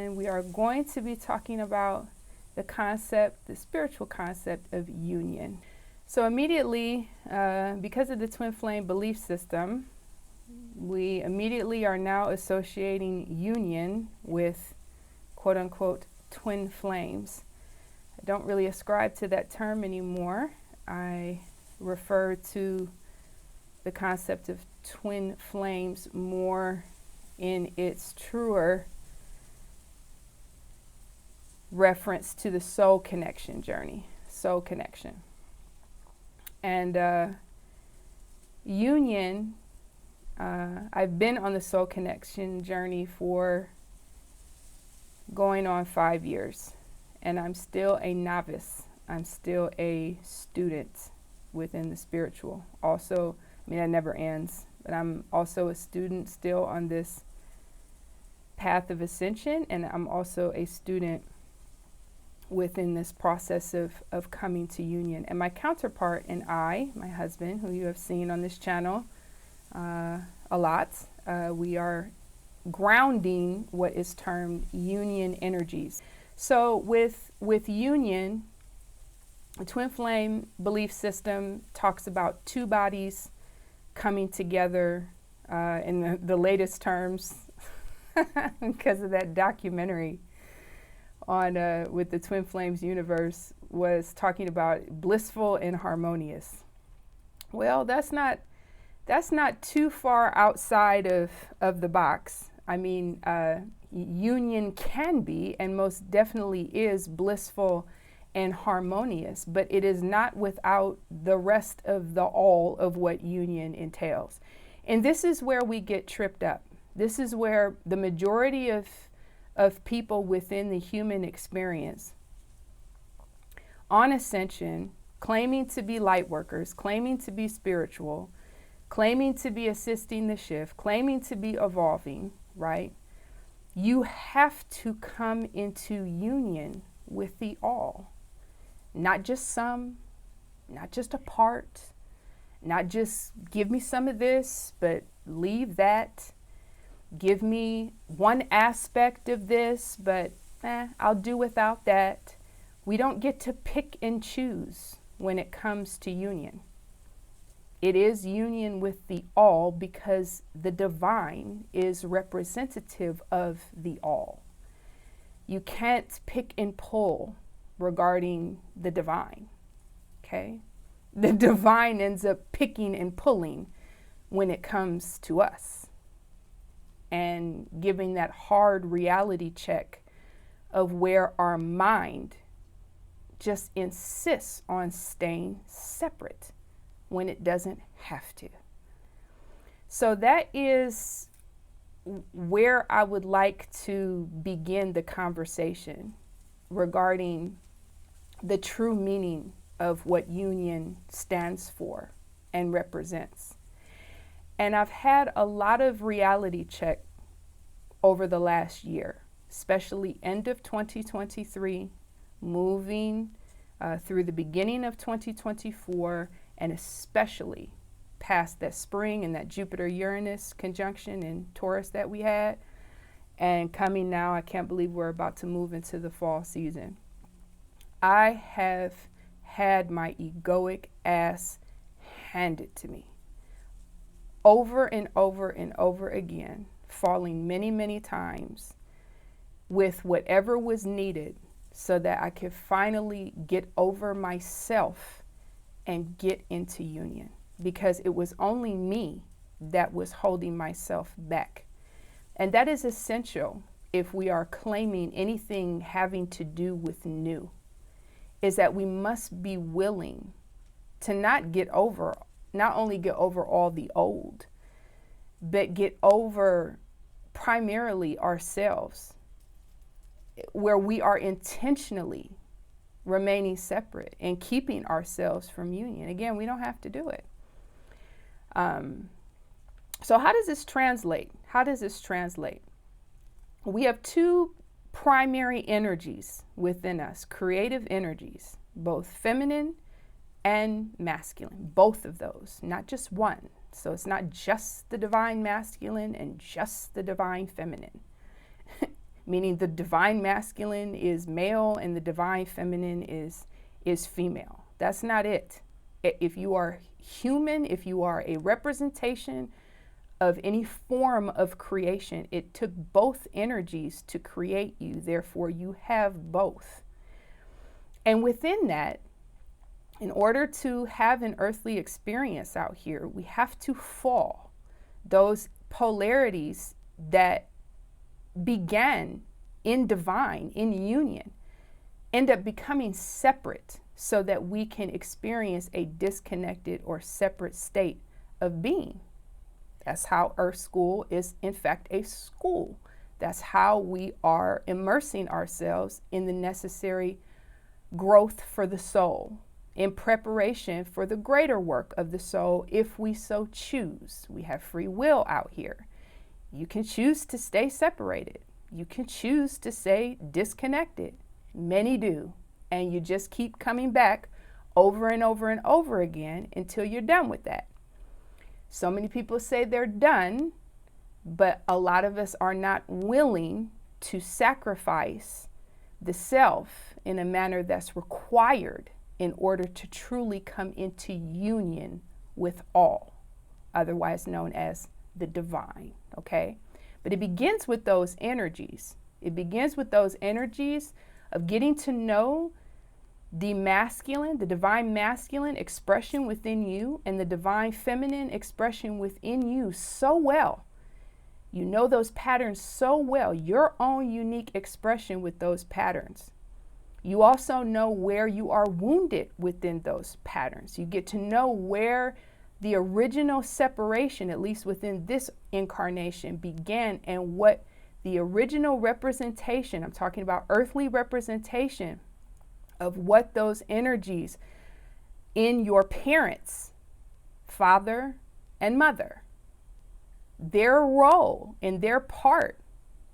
And we are going to be talking about the spiritual concept of union. So immediately, because of the twin flame belief system, we immediately are now associating union with quote unquote twin flames. I don't really ascribe to that term anymore. I refer to the concept of twin flames more in its truer reference to the soul connection journey, soul connection. And union, I've been on the soul connection journey for going on 5 years, and I'm still a novice. I'm still a student within the spiritual. Also, I mean, that never ends, but I'm also a student still on this path of ascension, and I'm also a student within this process of coming to union. And my counterpart and I, my husband, who you have seen on this channel a lot, we are grounding what is termed union energies. So with union, the twin flame belief system talks about two bodies coming together in the latest terms because of that documentary on with the Twin Flames universe, was talking about blissful and harmonious. Well, that's not too far outside of the box. I mean, union can be, and most definitely is, blissful and harmonious, but it is not without the rest of the all of what union entails. And this is where we get tripped up. This is where the majority of people within the human experience on ascension, claiming to be light workers, claiming to be spiritual, claiming to be assisting the shift, claiming to be evolving, right? You have to come into union with the all. Not just some, not just a part, not just give me some of this, but leave that. Give me one aspect of this, but I'll do without that. We don't get to pick and choose when it comes to union. It is union with the all because the divine is representative of the all. You can't pick and pull regarding the divine, okay? The divine ends up picking and pulling when it comes to us, and giving that hard reality check of where our mind just insists on staying separate when it doesn't have to. So that is where I would like to begin the conversation regarding the true meaning of what union stands for and represents. And I've had a lot of reality check over the last year, especially end of 2023, moving through the beginning of 2024, and especially past that spring and that Jupiter-Uranus conjunction in Taurus that we had. And coming now, I can't believe we're about to move into the fall season. I have had my egoic ass handed to me over and over and over again, falling many, many times with whatever was needed so that I could finally get over myself and get into union, because it was only me that was holding myself back. And that is essential if we are claiming anything having to do with new, is that we must be willing to not only get over all the old, but get over primarily ourselves, where we are intentionally remaining separate and keeping ourselves from union. Again, we don't have to do it. So how does this translate? We have two primary energies within us, creative energies, both feminine and masculine, both of those, not just one. So it's not just the divine masculine and just the divine feminine. meaning the divine masculine is male and the divine feminine is female. That's not it. If you are human, if you are a representation of any form of creation, it took both energies to create you. Therefore, you have both. And within that, in order to have an earthly experience out here, we have to fall. Those polarities that began in divine, in union, end up becoming separate so that we can experience a disconnected or separate state of being. That's how Earth School is, in fact, a school. That's how we are immersing ourselves in the necessary growth for the soul, in preparation for the greater work of the soul, if we so choose. We have free will out here. You can choose to stay separated. You can choose to stay disconnected. Many do. And you just keep coming back over and over and over again until you're done with that. So many people say they're done, but a lot of us are not willing to sacrifice the self in a manner that's required in order to truly come into union with all, otherwise known as the divine, okay? But it begins with those energies. It begins with those energies of getting to know the masculine, the divine masculine expression within you and the divine feminine expression within you so well. You know those patterns so well, your own unique expression with those patterns. You also know where you are wounded within those patterns. You get to know where the original separation, at least within this incarnation, began and what the original representation, I'm talking about earthly representation, of what those energies in your parents, father and mother, their role and their part,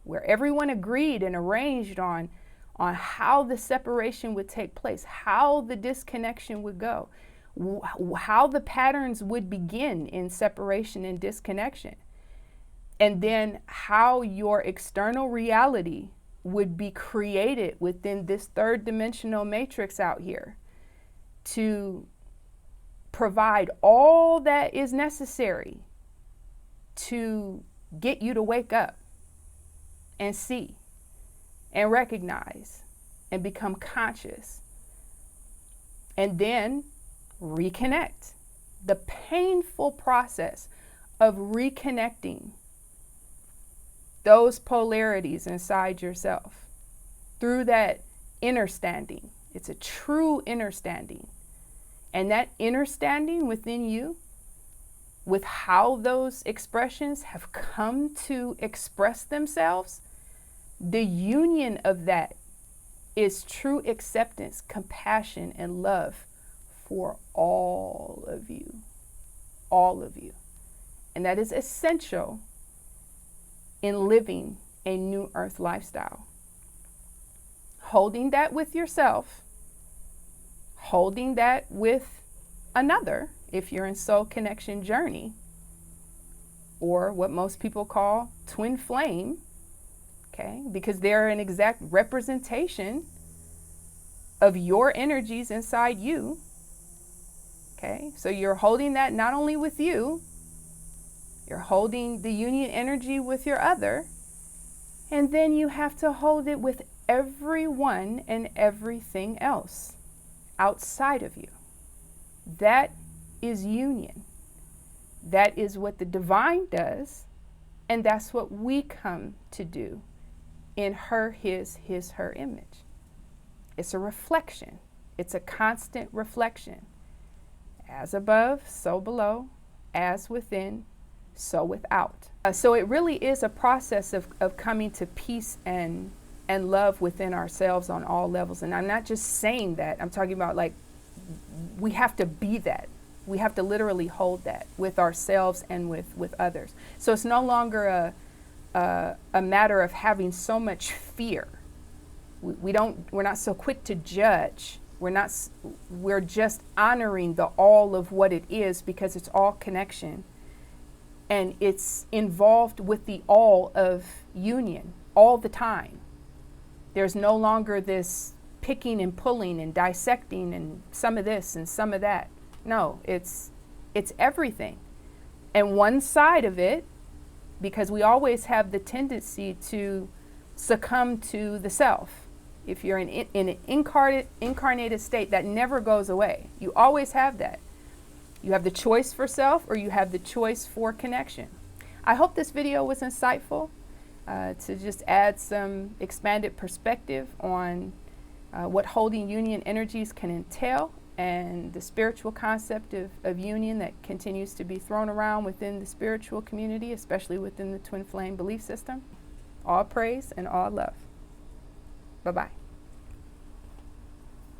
where everyone agreed and arranged on how the separation would take place, how the disconnection would go, how the patterns would begin in separation and disconnection, and then how your external reality would be created within this third dimensional matrix out here to provide all that is necessary to get you to wake up and see and recognize and become conscious and then reconnect. The painful process of reconnecting those polarities inside yourself through that inner standing. It's a true inner standing. And that inner standing within you, with how those expressions have come to express themselves, the union of that is true acceptance, compassion, and love for all of you. All of you. And that is essential in living a new earth lifestyle. Holding that with yourself, holding that with another, if you're in soul connection journey, or what most people call twin flame, okay, because they're an exact representation of your energies inside you, okay, so you're holding that not only with you, you're holding the union energy with your other, and then you have to hold it with everyone and everything else outside of you. That is union. That is what the divine does, and that's what we come to do in her, his, her image. It's a reflection. It's a constant reflection. As above, so below, as within, so without. So it really is a process of coming to peace and love within ourselves on all levels. And I'm not just saying that. I'm talking about, like, we have to be that. We have to literally hold that with ourselves and with others. So it's no longer a matter of having so much fear. We're not so quick to judge. We're just honoring the all of what it is, because it's all connection. And it's involved with the all of union all the time. There's no longer this picking and pulling and dissecting and some of this and some of that. No, it's everything. And one side of it, because we always have the tendency to succumb to the self. If you're in an incarnated state, that never goes away. You always have that. You have the choice for self, or you have the choice for connection. I hope this video was insightful to just add some expanded perspective on what holding union energies can entail, and the spiritual concept of union that continues to be thrown around within the spiritual community, especially within the twin flame belief system. All praise and all love. Bye-bye.